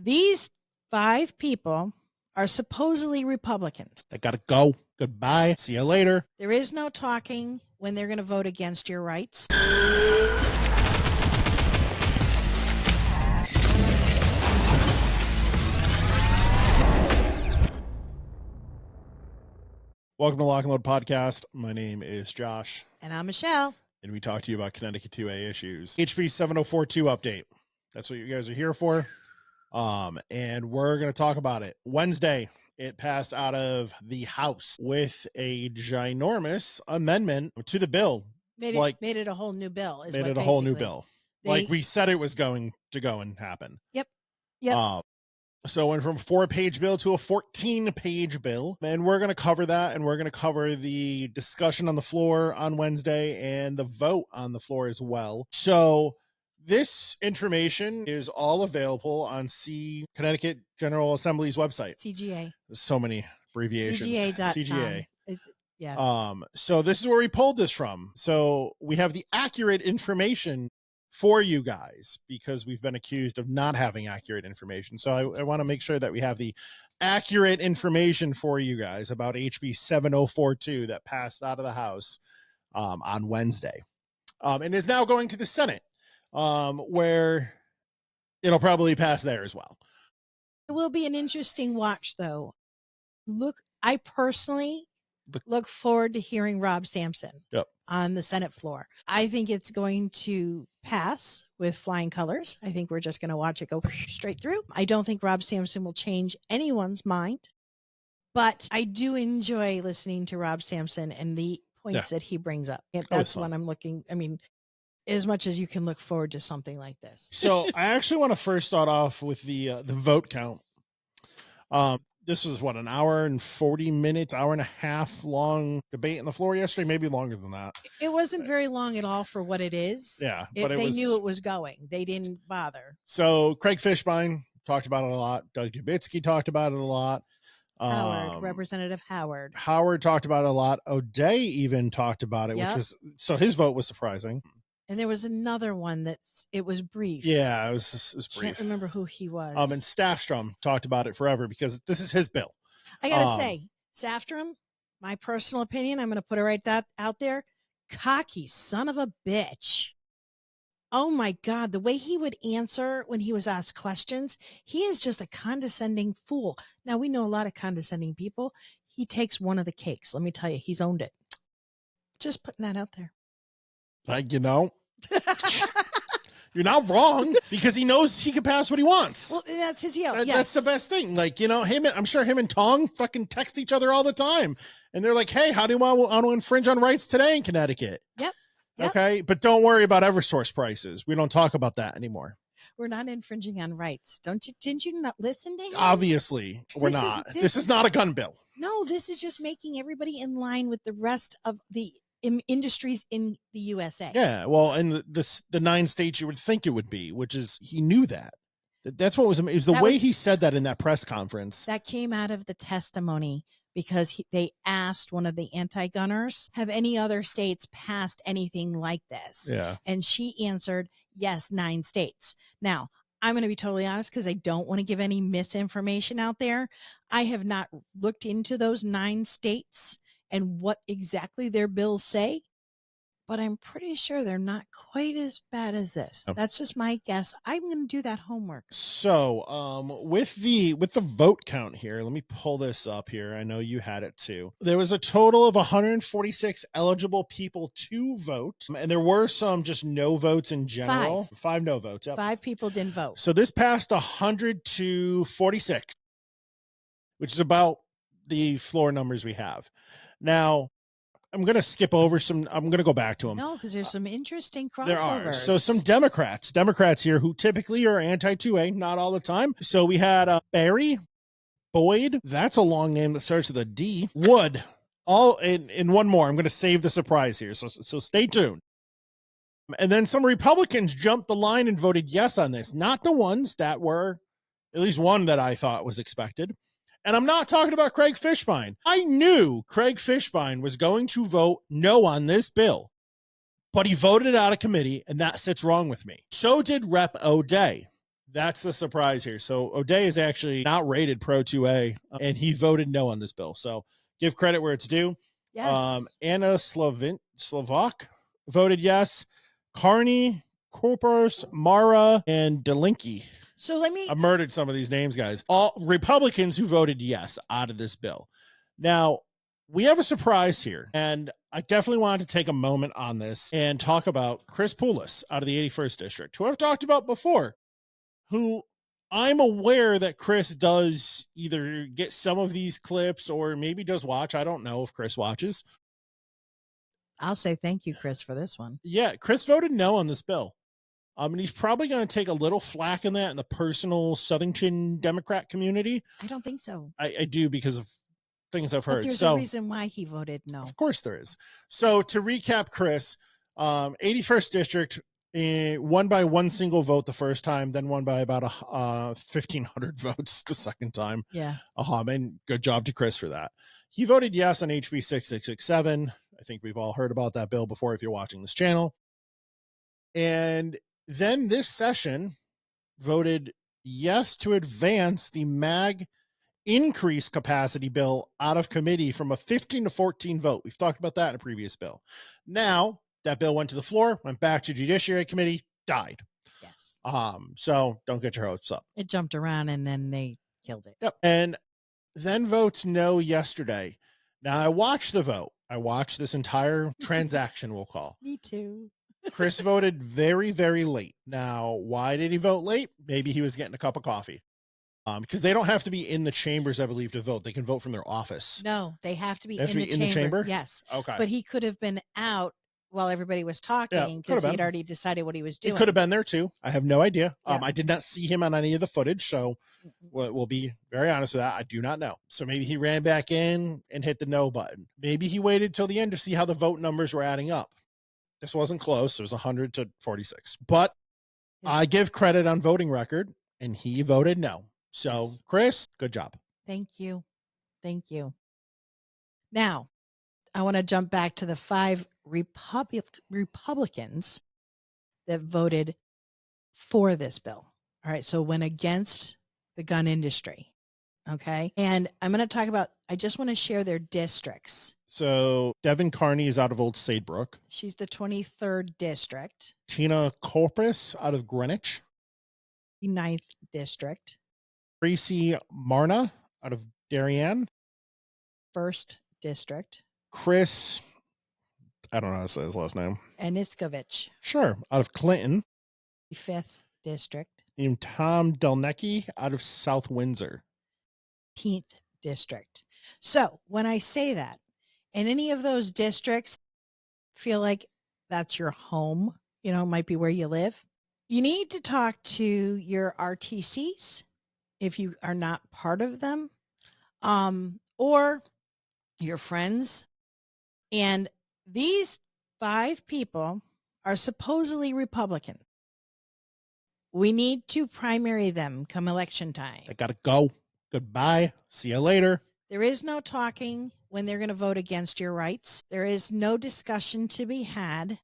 These 5 people are supposedly Republicans. I gotta go. Goodbye. See you later. There is no talking when they're going to vote against your rights. Welcome to Lock and Load Podcast. My name is Josh. And I'm Michelle. And we talk to you about Connecticut 2A issues. HB 7042 update. That's what you guys are here for. And we're going to talk about it. Wednesday, it passed out of the House with a ginormous amendment to the bill. Made it a whole new bill. Made it a whole new bill. Like we said it was going to go and happen. Yep. So it went from a 4-page bill to a 14-page bill. And we're going to cover that. And we're going to cover the discussion on the floor on Wednesday and the vote on the floor as well. So this information is all available on Connecticut General Assembly's website. CGA. There's so many abbreviations. CGA. So this is where we pulled this from. So we have the accurate information for you guys because we've been accused of not having accurate information. So I want to make sure that we have the accurate information for you guys about HB 7042 that passed out of the House on Wednesday and is now going to the Senate where it'll probably pass there as well. It will be an interesting watch though. I personally look forward to hearing Rob Sampson on the Senate floor. I think it's going to pass with flying colors. I think we're just going to watch it go straight through. I don't think Rob Sampson will change anyone's mind, but I do enjoy listening to Rob Sampson and the points that he brings up. That's when I'm looking. I mean, as much as you can look forward to something like this. So I actually want to first start off with the vote count. This was an hour and 40 minutes, hour and a half long debate on the floor yesterday, maybe longer than that. It wasn't very long at all for what it is. Yeah. But they knew it was going. They didn't bother. So Craig Fishbein talked about it a lot. Doug Dubitsky talked about it a lot. Representative Howard. Howard talked about it a lot. O'Day even talked about it, which was, so his vote was surprising. And there was another one it was brief. Yeah, it was brief. Can't remember who he was. And Staffstrom talked about it forever because this is his bill. I gotta say, Staffstrom, my personal opinion, I'm gonna put it right out there. Cocky son of a bitch. Oh my God, the way he would answer when he was asked questions, he is just a condescending fool. Now we know a lot of condescending people. He takes one of the cakes. Let me tell you, he's owned it. Just putting that out there. You're not wrong because he knows he can pass what he wants. Well, that's his heel. That's the best thing. I'm sure him and Tong fucking text each other all the time. And they're like, hey, how do you want to infringe on rights today in Connecticut? Yep. Okay. But don't worry about Eversource prices. We don't talk about that anymore. We're not infringing on rights. Didn't you not listen to him? Obviously we're not. This is not a gun bill. No, this is just making everybody in line with the rest of the industries in the USA. Yeah, well, and the 9 states you would think it would be, which is he knew that. That's what was amazing. It was the way he said that in that press conference. That came out of the testimony because they asked one of the anti-gunners, have any other states passed anything like this? Yeah. And she answered, yes, 9 states. Now, I'm going to be totally honest because I don't want to give any misinformation out there. I have not looked into those 9 states and what exactly their bills say, but I'm pretty sure they're not quite as bad as this. Oh. That's just my guess. I'm going to do that homework. So, with the vote count here, let me pull this up here. I know you had it too. There was a total of 146 eligible people to vote, and there were some just no votes in general. 5 no votes. Yep. 5 people didn't vote. So this passed 100 to 46, which is about the floor numbers we have. Now, I'm going to skip over I'm going to go back to them. No, because there's some interesting crossovers. There are. So some Democrats here who typically are anti-2A, not all the time. So we had Barry, Boyd, that's a long name that starts with a D, Wood, all in one more. I'm going to save the surprise here. So stay tuned. And then some Republicans jumped the line and voted yes on this. Not the ones that were, at least one that I thought was expected. And I'm not talking about Craig Fishbein. I knew Craig Fishbein was going to vote no on this bill, but he voted it out of committee, and that sits wrong with me. So did Rep. O'Day. That's the surprise here. So O'Day is actually not rated pro 2A, and he voted no on this bill. So give credit where it's due. Yes. Anna Slovak voted yes. Carney, Corpus, Mara, and Delinky. So I murdered some of these names, guys. All Republicans who voted yes out of this bill. Now, we have a surprise here, and I definitely wanted to take a moment on this and talk about Chris Poulos out of the 81st District, who I've talked about before, who I'm aware that Chris does either get some of these clips or maybe does watch. I don't know if Chris watches. I'll say thank you, Chris, for this one. Yeah, Chris voted no on this bill. And he's probably going to take a little flack in that in the personal Southington Democrat community. I don't think so. I do, because of things I've heard. But there's a reason why he voted no. Of course there is. So to recap, Chris, 81st District, won by one single vote the first time, then won by about 1,500 votes the second time. Yeah. And good job to Chris for that. He voted yes on HB 6667. I think we've all heard about that bill before if you're watching this channel. And then this session voted yes to advance the MAG increase capacity bill out of committee from a 15 to 14 vote. We've talked about that in a previous bill. Now that bill went to the floor, went back to Judiciary Committee, died. Yes. So don't get your hopes up. It jumped around and then they killed it. Yep. And then votes no yesterday. Now I watched the vote. I watched this entire transaction, we'll call. Me too. Chris voted very, very late. Now, why did he vote late? Maybe he was getting a cup of coffee. Because they don't have to be in the chambers, I believe, to vote. They can vote from their office. No, they have to be in the chamber. Yes. Okay. But he could have been out while everybody was talking because he had already decided what he was doing. He could have been there too. I have no idea. I did not see him on any of the footage, so we'll be very honest with that. I do not know. So maybe he ran back in and hit the no button. Maybe he waited till the end to see how the vote numbers were adding up. This wasn't close. It was 100 to 46. But I give credit on voting record, and he voted no. So, Chris, good job. Thank you. Thank you. Now, I want to jump back to the 5 Republicans that voted for this bill. All right. So went against the gun industry. Okay. And I'm going to talk about, I just want to share their districts. So Devin Carney is out of Old Saybrook. She's the 23rd district. Tina Corpus out of Greenwich. 9th district. Tracy Marna out of Darien. 1st district. Chris, I don't know how to say his last name. Aniskovich. Sure. Out of Clinton. 5th district. And Tom Delnecki out of South Windsor. 18th district. So when I say that, in any of those districts, feel like that's your home, might be where you live. You need to talk to your RTCs if you are not part of them, or your friends. And these 5 people are supposedly Republican. We need to primary them come election time. I gotta go. Goodbye. See you later. There is no talking when they're going to vote against your rights. There is no discussion to be had.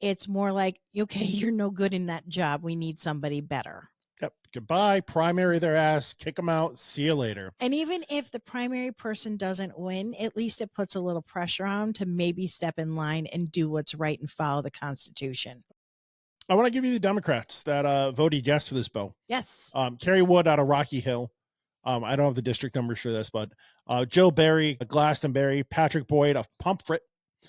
It's more like, okay, you're no good in that job. We need somebody better. Yep. Goodbye. Primary their ass. Kick them out. See you later. And even if the primary person doesn't win, at least it puts a little pressure on them to maybe step in line and do what's right and follow the Constitution. I want to give you the Democrats that voted yes for this bill. Yes. Carrie Wood out of Rocky Hill. I don't have the district numbers for this, but Joe Berry, Glastonbury, Patrick Boyd of Pomfret.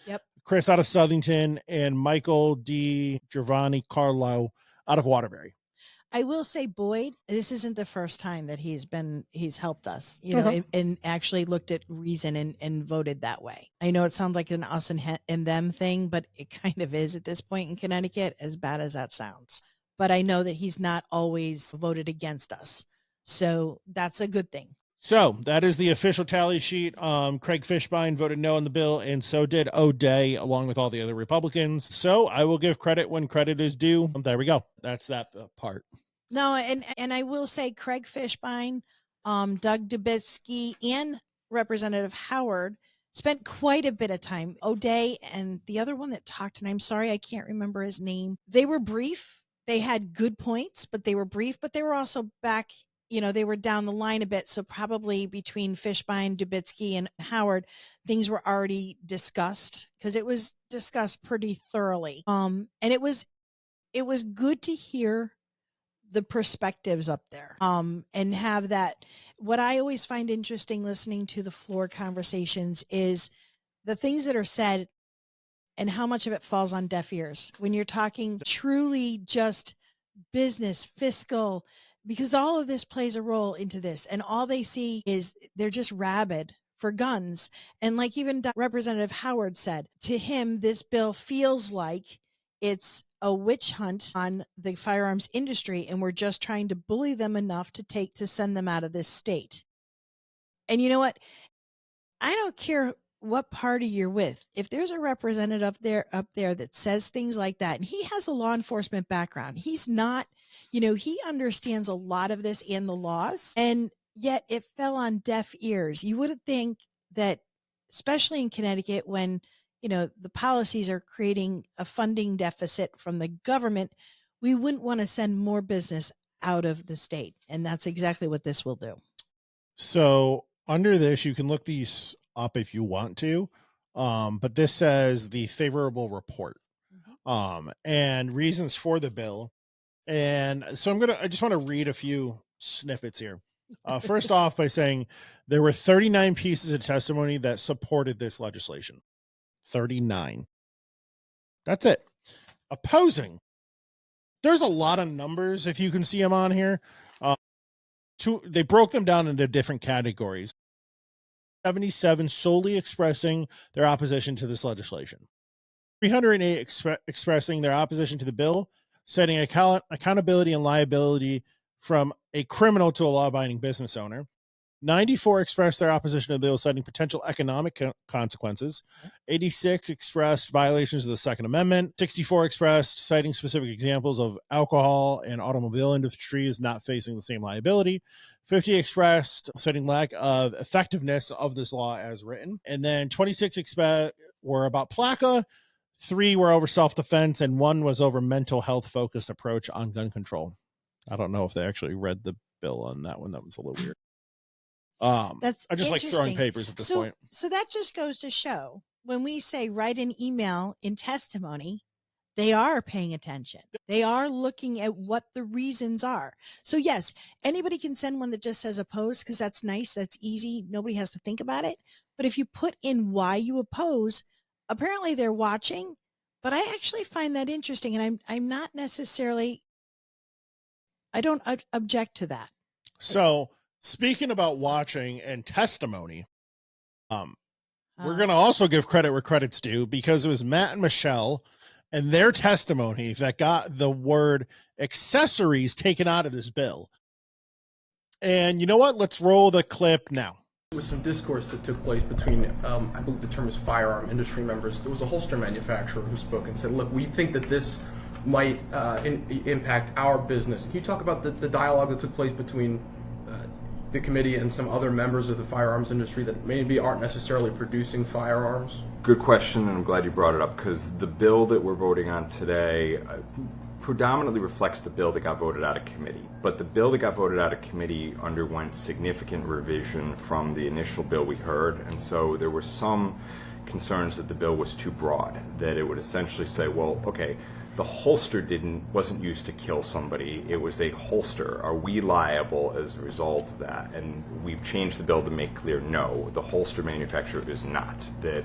Yep. Chris out of Southington, and Michael D. Giovanni Carlo out of Waterbury. I will say Boyd, this isn't the first time that he's helped us, and actually looked at reason and voted that way. I know it sounds like an us and them thing, but it kind of is at this point in Connecticut, as bad as that sounds. But I know that he's not always voted against us. So that's a good thing. So that is the official tally sheet. Craig Fishbein voted no on the bill, and so did O'Day, along with all the other Republicans. So I will give credit when credit is due. There we go. That's that part. No, and I will say Craig Fishbein, Doug Dubitsky, and Representative Howard spent quite a bit of time. O'Day and the other one that talked, and I'm sorry I can't remember his name. They were brief. they had good points, but they were brief, but they were also back, they were down the line a bit. So probably between Fishbein, Dubitsky, and Howard, things were already discussed because it was discussed pretty thoroughly. And it was good to hear the perspectives up there, and have that. What I always find interesting listening to the floor conversations is the things that are said and how much of it falls on deaf ears when you're talking truly just business, fiscal, because all of this plays a role into this. And all they see is they're just rabid for guns. And like even Representative Howard said, to him, this bill feels like it's a witch hunt on the firearms industry. And we're just trying to bully them enough to send them out of this state. And you know what? I don't care what party you're with. If there's a representative up there that says things like that, and he has a law enforcement background, he's not, he understands a lot of this and the laws, and yet it fell on deaf ears. You wouldn't think that, especially in Connecticut, when, the policies are creating a funding deficit from the government, we wouldn't want to send more business out of the state. And that's exactly what this will do. So under this, you can look these up if you want to. But this says the favorable report, and reasons for the bill. And so I just want to read a few snippets here. First off by saying there were 39 pieces of testimony that supported this legislation. 39. That's it. Opposing. There's a lot of numbers if you can see them on here. They broke them down into different categories. 77 solely expressing their opposition to this legislation. 308 expressing their opposition to the bill, setting accountability and liability from a criminal to a law-abiding business owner. 94 expressed their opposition to the bill, citing potential economic consequences. 86 expressed violations of the Second Amendment. 64 expressed citing specific examples of alcohol and automobile industries not facing the same liability. 50 expressed citing lack of effectiveness of this law as written. And then 26 were about PLACA. 3 were over self-defense, and 1 was over mental health focused approach on gun control. I don't know if they actually read the bill on that one. That was a little weird. That's I just like throwing papers at this point. So that just goes to show when we say write an email in testimony, they are paying attention. They are looking at what the reasons are. So yes, anybody can send one that just says oppose because that's nice. That's easy. Nobody has to think about it. But if you put in why you oppose, apparently they're watching. But I actually find that interesting, and I'm not necessarily. I don't object to that. So speaking about watching and testimony, we're going to also give credit where credit's due, because it was Matt and Michele and their testimony that got the word accessories taken out of this bill. And you know what? Let's roll the clip now. There was some discourse that took place between, I believe the term is firearm industry members. There was a holster manufacturer who spoke and said, look, we think that this might impact our business. Can you talk about the dialogue that took place between the committee and some other members of the firearms industry that maybe aren't necessarily producing firearms? Good question, and I'm glad you brought it up, because the bill that we're voting on today predominantly reflects the bill that got voted out of committee. But the bill that got voted out of committee underwent significant revision from the initial bill we heard, and so there were some concerns that the bill was too broad, that it would essentially say, well, okay, the holster wasn't used to kill somebody, it was a holster. Are we liable as a result of that? And we've changed the bill to make clear, no, the holster manufacturer is not. That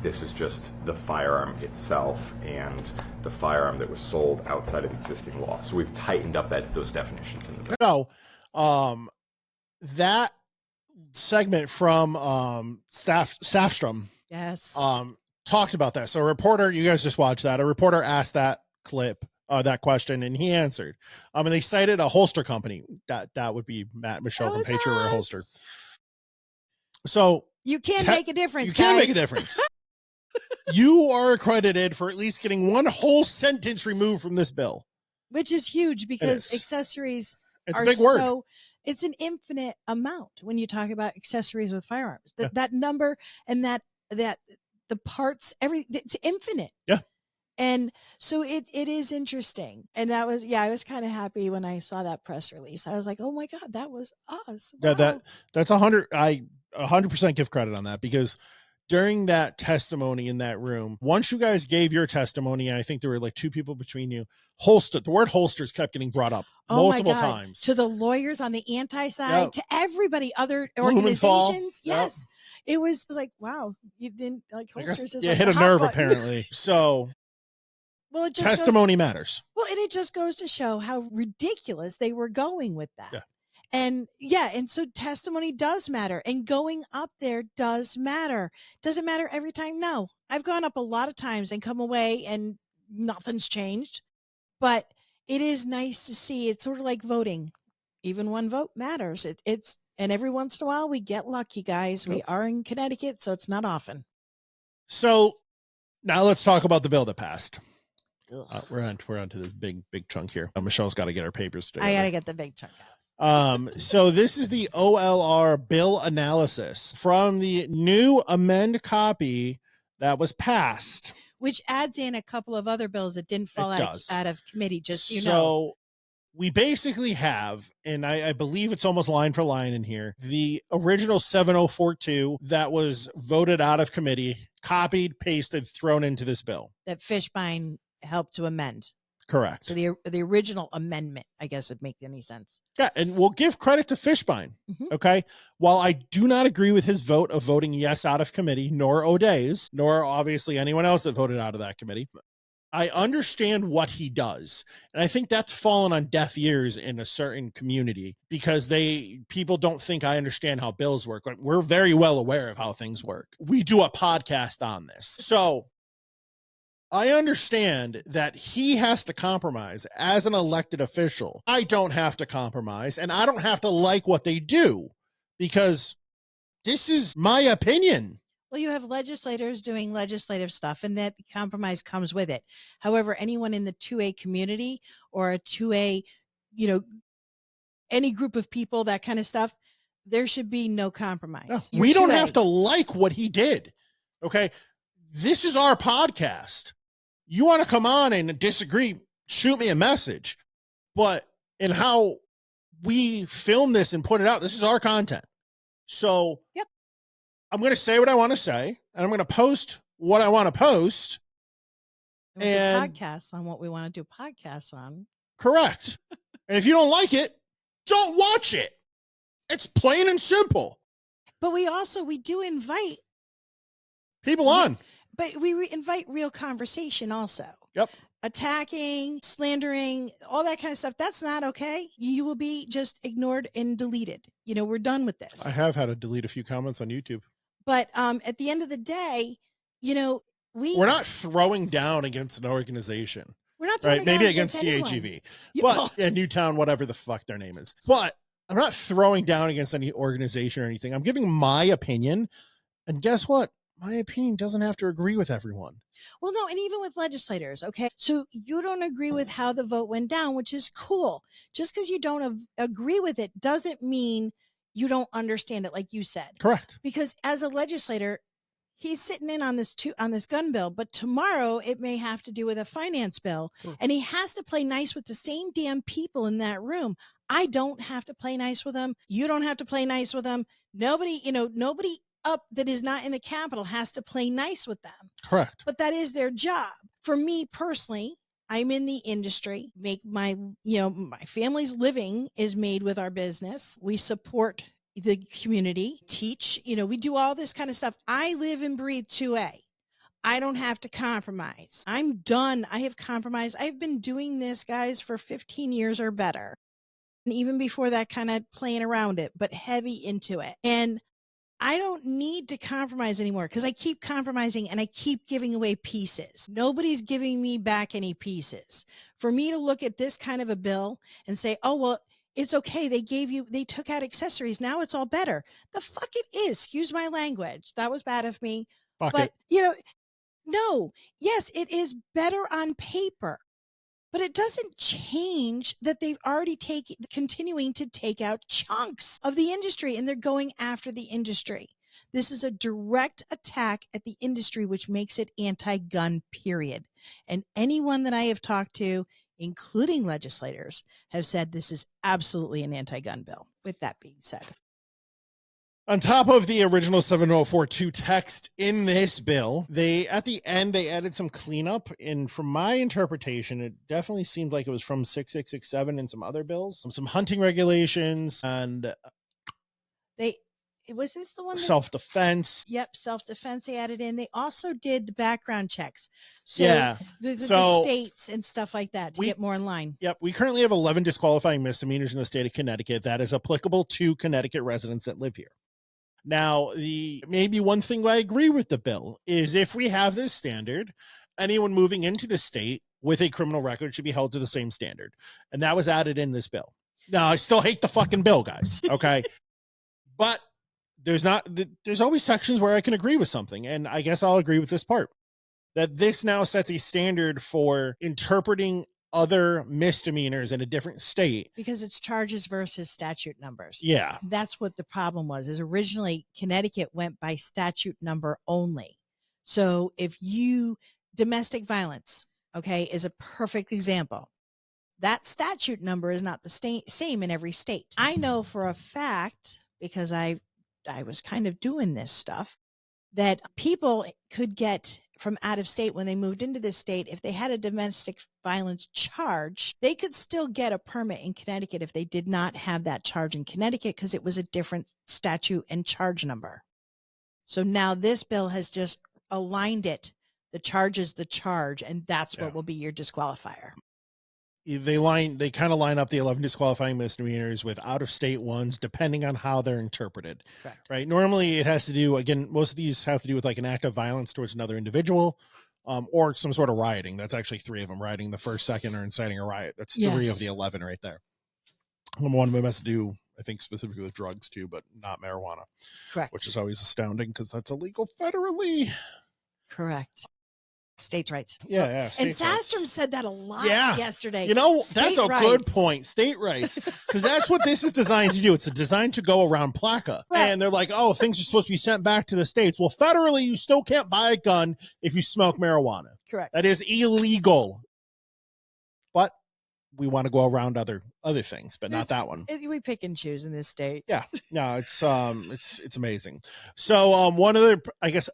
this is just the firearm itself and the firearm that was sold outside of the existing law. So we've tightened up those definitions in the bill. No, that segment from Staffstrom, yes, talked about that. So a reporter, you guys just watched that. A reporter asked that clip, that question, and he answered. And they cited a holster company. That would be Matt, Michele from Patriot Holster. So you can make a difference. You can make a difference. You are accredited for at least getting one whole sentence removed from this bill, which is huge because accessories are a big word. It's an infinite amount when you talk about accessories with firearms. That number and that the parts, it's infinite. Yeah. And so it is interesting. And that was, I was kind of happy when I saw that press release. I was like, oh my God, that was us. Wow. Yeah, that's 100% give credit on that, because during that testimony in that room, once you guys gave your testimony, and I think there were like two people between you, the word holsters kept getting brought up multiple times. To the lawyers on the anti side, to everybody, other Blumenthal. organizations. Yes. It was like, wow, you didn't like holsters. You hit a nerve apparently. So well, it just testimony matters. Well, and it just goes to show how ridiculous they were going with that. Yeah. And and so testimony does matter, and going up there does matter. Does it matter every time? No. I've gone up a lot of times and come away and nothing's changed, but it is nice to see. It's sort of like voting. Even one vote matters. And every once in a while we get lucky, guys. We are in Connecticut, so it's not often. So now let's talk about the bill that passed. We're on to this big chunk here. Michelle's got to get her papers together. I got to get the big chunk out. So this is the OLR bill analysis from the new amend copy that was passed, which adds in a couple of other bills that didn't fall out of committee. Just so we basically have, and I believe it's almost line for line in here, the original 7042 that was voted out of committee, copied, pasted, thrown into this bill that Fishbein helped to amend. Correct. So the original amendment, I guess, would make any sense. Yeah, and we'll give credit to Fishbein. Mm-hmm. Okay. While I do not agree with his vote of voting yes out of committee, nor O'Day's, nor obviously anyone else that voted out of that committee, I understand what he does. And I think that's fallen on deaf ears in a certain community, because people don't think I understand how bills work. Like, we're very well aware of how things work. We do a podcast on this. So I understand that he has to compromise as an elected official. I don't have to compromise, and I don't have to like what they do, because this is my opinion. Well, you have legislators doing legislative stuff, and that compromise comes with it. However, anyone in the 2A community or a 2A, any group of people, that kind of stuff, there should be no compromise. No, we don't have to like what he did. Okay. This is our podcast. You want to come on and disagree, shoot me a message. But in how we film this and put it out, this is our content. So I'm going to say what I want to say, and I'm going to post what I want to post. And podcasts on what we want to do podcasts on. Correct. And if you don't like it, don't watch it. It's plain and simple. But we do invite people on. But we invite real conversation also. Yep. Attacking, slandering, all that kind of stuff. That's not okay. You will be just ignored and deleted. We're done with this. I have had to delete a few comments on YouTube. But at the end of the day, we're not throwing down against an organization. We're not throwing maybe against CHEV, but Newtown, whatever the fuck their name is. But I'm not throwing down against any organization or anything. I'm giving my opinion, and guess what? My opinion doesn't have to agree with everyone. Well, no, and even with legislators, okay? So you don't agree with how the vote went down, which is cool. Just because you don't agree with it doesn't mean you don't understand it, like you said. Correct. Because as a legislator, he's sitting in on this gun bill, but tomorrow it may have to do with a finance bill, and he has to play nice with the same damn people in that room. I don't have to play nice with them. You don't have to play nice with them. Nobody up that is not in the Capitol has to play nice with them. Correct. But that is their job. For me personally, I'm in the industry, make my family's living is made with our business. We support the community, teach, we do all this kind of stuff. I live and breathe 2A. I don't have to compromise. I'm done. I have compromised. I've been doing this, guys, for 15 years or better. And even before that, kind of playing around it, but heavy into it. And I don't need to compromise anymore, because I keep compromising and I keep giving away pieces. Nobody's giving me back any pieces. For me to look at this kind of a bill and say, oh, well, it's okay. They took out accessories. Now it's all better. The fuck it is. Excuse my language. That was bad of me. But no, yes, it is better on paper. But it doesn't change that they've already continuing to take out chunks of the industry, and they're going after the industry. This is a direct attack at the industry, which makes it anti-gun, period. And anyone that I have talked to, including legislators, have said this is absolutely an anti-gun bill. With that being said. On top of the original 7042 text in this bill, at the end, they added some cleanup. And from my interpretation, it definitely seemed like it was from 6667 and some other bills, some hunting regulations, and was this the one? Self-defense. Yep, self-defense they added in. They also did the background checks. So yeah. The states and stuff like that to get more in line. Yep. We currently have 11 disqualifying misdemeanors in the state of Connecticut that is applicable to Connecticut residents that live here. Now, maybe one thing I agree with the bill is if we have this standard, anyone moving into the state with a criminal record should be held to the same standard. And that was added in this bill. Now, I still hate the fucking bill, guys. Okay. But there's always sections where I can agree with something. And I guess I'll agree with this part, that this now sets a standard for interpreting other misdemeanors in a different state, because it's charges versus statute numbers. Yeah. That's what the problem was, is originally Connecticut went by statute number only. So if domestic violence, okay, is a perfect example. That statute number is not the same in every state. I know for a fact, because I was kind of doing this stuff, that people could get from out of state when they moved into this state. If they had a domestic violence charge, they could still get a permit in Connecticut if they did not have that charge in Connecticut, because it was a different statute and charge number. So now this bill has just aligned it. The charge is the charge, and that's what will be your disqualifier. They kind of line up the 11 disqualifying misdemeanors with out-of-state ones, depending on how they're interpreted. Correct. Right. Normally, it has to do, again, most of these have to do with like an act of violence towards another individual, or some sort of rioting. That's actually 3 of them: rioting the first, second, or inciting a riot. That's 3 of the 11 right there. One of them has to do, I think, specifically with drugs too, but not marijuana. Correct. Which is always astounding because that's illegal federally. Correct. States' rights. Yeah. And Sastrom said that a lot yesterday. That's a good point. State rights. Because that's what this is designed to do. It's designed to go around PLCAA. Right. And they're like, oh, things are supposed to be sent back to the states. Well, federally, you still can't buy a gun if you smoke marijuana. Correct. That is illegal. But we want to go around other things, but not that one. We pick and choose in this state. Yeah. No, it's amazing. So one other, I guess,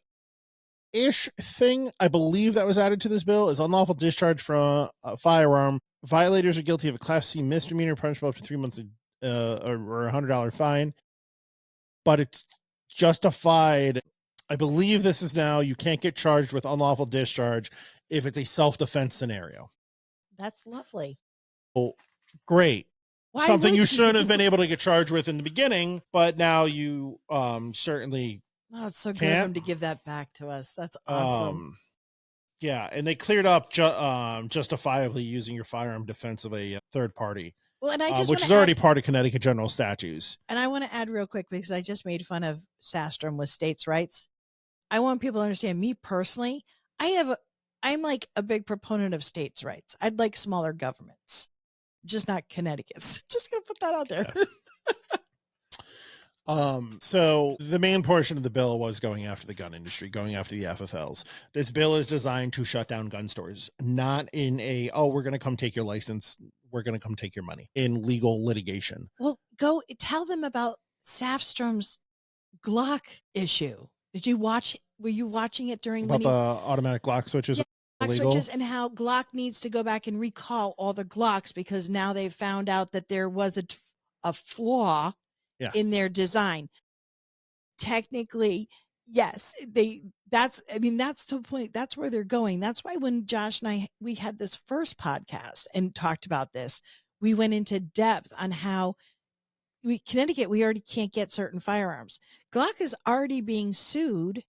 ish thing I believe that was added to this bill is unlawful discharge from a firearm. Violators are guilty of a Class C misdemeanor, punishable up to 3 months or $100 fine. But it's justified. I believe this is now, you can't get charged with unlawful discharge if it's a self-defense scenario. That's lovely. Oh, great. Something you shouldn't have been able to get charged with in the beginning, but now you certainly. Oh, it's so good of them to give that back to us. That's awesome. Yeah, and they cleared up justifiably using your firearm defense of a third party. Well, and which is already part of Connecticut general statutes. And I want to add real quick, because I just made fun of Sastrom with states' rights. I want people to understand, me personally, I'm like a big proponent of states' rights. I'd like smaller governments, just not Connecticut's. Just gonna put that out there. Yeah. So the main portion of the bill was going after the gun industry, going after the FFLs. This bill is designed to shut down gun stores, not in we're going to come take your license. We're going to come take your money in legal litigation. Well, go tell them about Safstrom's Glock issue. Were you watching it during the automatic Glock switches? Yeah. Switches, and how Glock needs to go back and recall all the Glocks because now they've found out that there was a flaw in their design. Technically, yes, that's the point. That's where they're going. That's why when Josh and we had this first podcast and talked about this, we went into depth on how Connecticut, we already can't get certain firearms. Glock is already being sued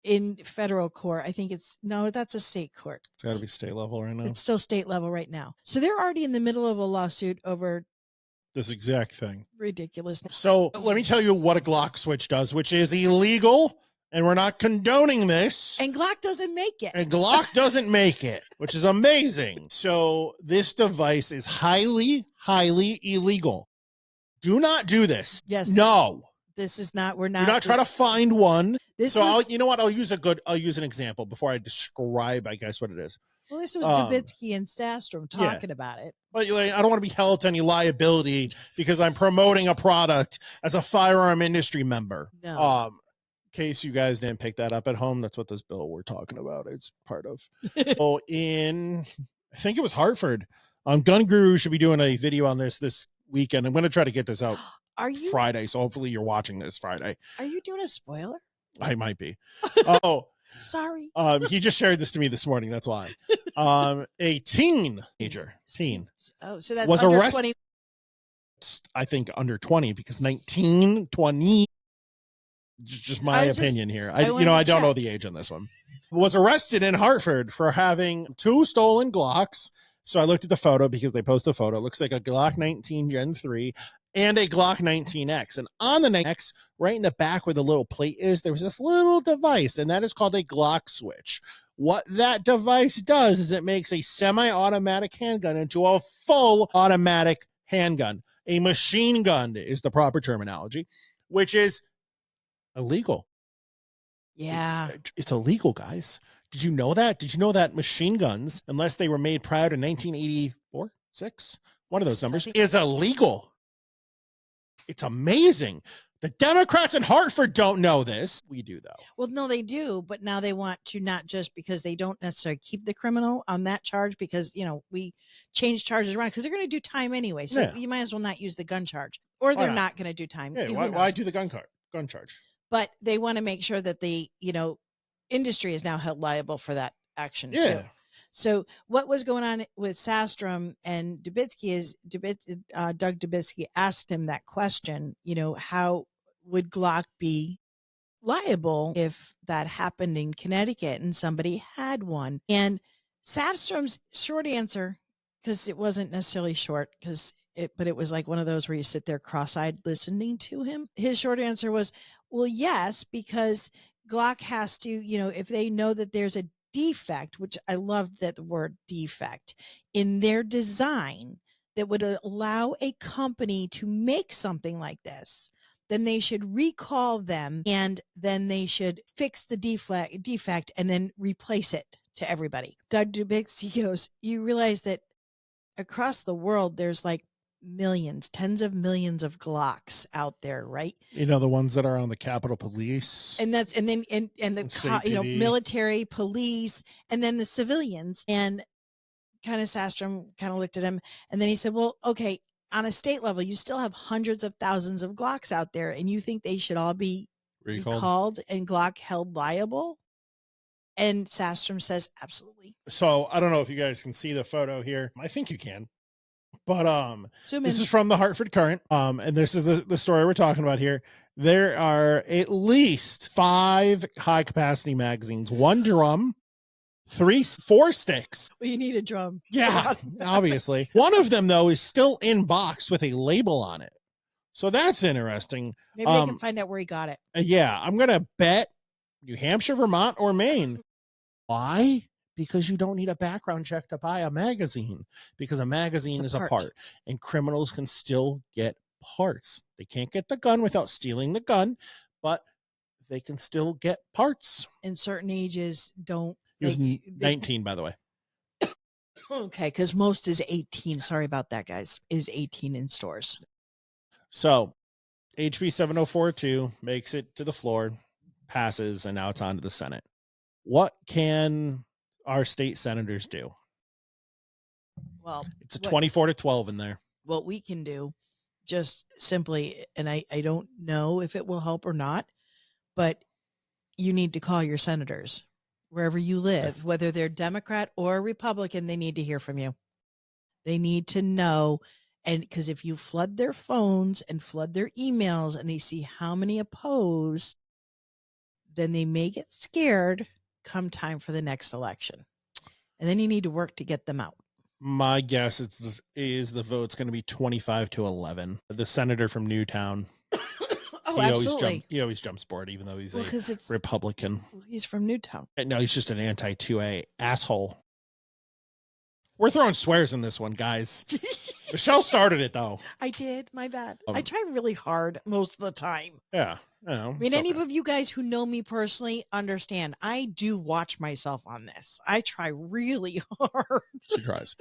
in federal court. I think that's a state court. It's got to be state level right now. It's still state level right now. So they're already in the middle of a lawsuit over this exact thing. Ridiculous. So let me tell you what a Glock switch does, which is illegal, and we're not condoning this. And Glock doesn't make it. Which is amazing. So this device is highly, highly illegal. Do not do this. Yes. No. This is not, we're not. You're not trying to find one. This so was, you know what? I'll use an example before I describe, I guess, what it is. well, this was Dubitzky and Sastrom talking about it. But I don't want to be held to any liability because I'm promoting a product as a firearm industry member. No. In case you guys didn't pick that up at home, that's what this bill we're talking about. It's part of. Oh, I think it was Hartford. Gun Guru should be doing a video on this weekend. I'm going to try to get this out. Are you Friday? So hopefully you're watching this Friday. Are you doing a spoiler? I might be. Sorry. He just shared this to me this morning. That's why. A teenager. Oh, so that's was under arrested. 20. I think under 20 because 19, 20. Just my opinion here. I don't know the age on this one. Was arrested in Hartford for having 2 stolen Glocks. So I looked at the photo because they post a photo. It looks like a Glock 19 Gen 3 and a Glock 19X. And on the 19X, right in the back where the little plate is, there was this little device, and that is called a Glock switch. What that device does is it makes a semi-automatic handgun into a full automatic handgun. A machine gun is the proper terminology, which is illegal. Yeah. It's illegal, guys. Did you know that? Did you know that machine guns, unless they were made prior to 1984, 6, one of those numbers, is illegal? It's amazing. The Democrats in Hartford don't know this. We do, though. Well, no, they do. But now they want to, not just because they don't necessarily keep the criminal on that charge, because, we change charges around because they're going to do time anyway. So you might as well not use the gun charge, or they're not going to do time. Yeah, why do the gun charge? But they want to make sure that the, industry is now held liable for that action too. So what was going on with Sastrom and Dubitzky is Doug Dubitzky asked him that question, how would Glock be liable if that happened in Connecticut and somebody had one? And Sastrom's short answer, because it wasn't necessarily short, but it was like one of those where you sit there cross-eyed listening to him. His short answer was, well, yes, because Glock has to, if they know that there's a defect, which I love that the word defect, in their design that would allow a company to make something like this, then they should recall them, and then they should fix the defect and then replace it to everybody. Doug Dubitzky goes, you realize that across the world, there's like millions, tens of millions of Glocks out there, right? The ones that are on the Capitol Police, and the military, police, and then the civilians. And kind of Sastrom kind of looked at him, and then he said, well, okay, on a state level, you still have hundreds of thousands of Glocks out there, and you think they should all be recalled and Glock held liable? And Sastrom says, absolutely. So I don't know if you guys can see the photo here. I think you can. But this is from the Hartford Current, and this is the story we're talking about here. There are at least 5 high-capacity magazines, 1 drum, 4 sticks. Well, you need a drum. Yeah, obviously. One of them, though, is still in box with a label on it. So that's interesting. Maybe they can find out where he got it. Yeah, I'm going to bet New Hampshire, Vermont, or Maine. Why? Because you don't need a background check to buy a magazine, because a magazine is a part, and criminals can still get parts. They can't get the gun without stealing the gun, but they can still get parts. And certain ages don't. He was 19, by the way. Okay, because most is 18. Sorry about that, guys. Is 18 in stores. So HB 7042 makes it to the floor, passes, and now it's on to the Senate. What can our state senators do? Well, it's a 24-12 in there. What we can do, just simply, and I don't know if it will help or not, but you need to call your senators wherever you live, whether they're Democrat or Republican. They need to hear from you. They need to know. And because if you flood their phones and flood their emails and they see how many oppose, then they may get scared come time for the next election. And then you need to work to get them out. My guess is the vote's going to be 25-11. The senator from Newtown. Absolutely. He always jumps board, even though he's a Republican. He's from Newtown. No, he's just an anti-2A asshole. We're throwing swears in this one, guys. Michele started it, though. I did. My bad. I try really hard most of the time. Yeah. I mean, any of you guys who know me personally understand I do watch myself on this. I try really hard. She tries.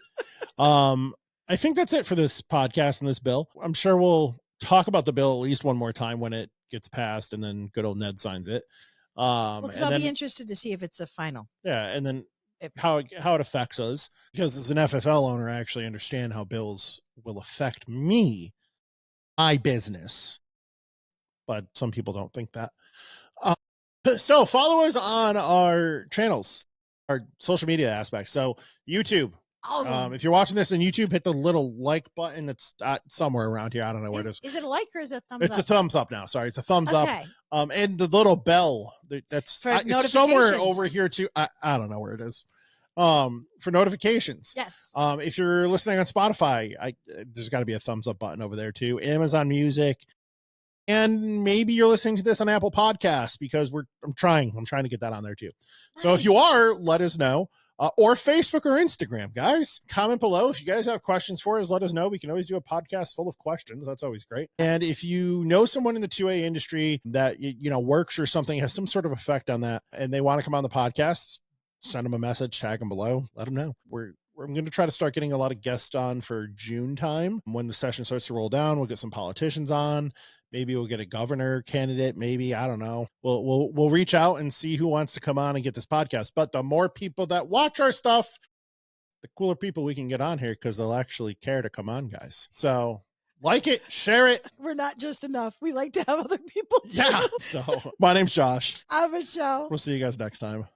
I think that's it for this podcast and this bill. I'm sure we'll talk about the bill at least one more time when it gets passed and then good old Ned signs it. Because I'll be interested to see if it's a final. Yeah. And then how it affects us, because as an FFL owner, I actually understand how bills will affect me, my business, but some people don't think that. So follow us on our channels, our social media aspects. So YouTube, if you're watching this on YouTube, hit the little like button that's somewhere around here. I don't know where it is. Is it a like or is it a thumbs up? It's a thumbs up now. Sorry, it's a thumbs up. And the little bell that's it's somewhere over here too. I don't know where it is. For notifications. Yes. If you're listening on Spotify, there's got to be a thumbs up button over there too. Amazon Music, and maybe you're listening to this on Apple Podcasts, because I'm trying to get that on there too. Nice. So if you are, let us know. Or Facebook or Instagram, guys. Comment below if you guys have questions for us. Let us know. We can always do a podcast full of questions. That's always great. And if you know someone in the 2A industry that works or something, has some sort of effect on that, and they want to come on the podcast, send them a message, tag them below, let them know. I'm going to try to start getting a lot of guests on for June time. When the session starts to roll down, we'll get some politicians on. Maybe we'll get a governor candidate. Maybe, I don't know. We'll reach out and see who wants to come on and get this podcast. But the more people that watch our stuff, the cooler people we can get on here, because they'll actually care to come on, guys. So like it, share it. We're not just enough. We like to have other people too. Yeah. So my name's Josh. I'm Michele. We'll see you guys next time.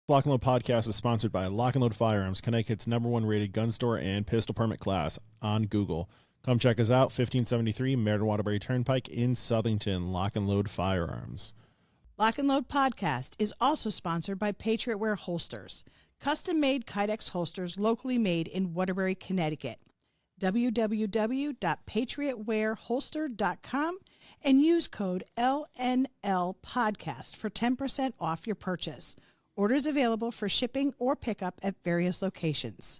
Lock and Load Podcast is sponsored by Lock and Load Firearms, Connecticut's #1 rated gun store and pistol permit class on Google. Come check us out, 1573 Meriden Waterbury Turnpike in Southington. Lock and Load Firearms. Lock and Load Podcast is also sponsored by Patriot Wear Holsters, custom-made Kydex holsters locally made in Waterbury, Connecticut. www.patriotwearholster.com and use code LNL Podcast for 10% off your purchase. Orders available for shipping or pickup at various locations.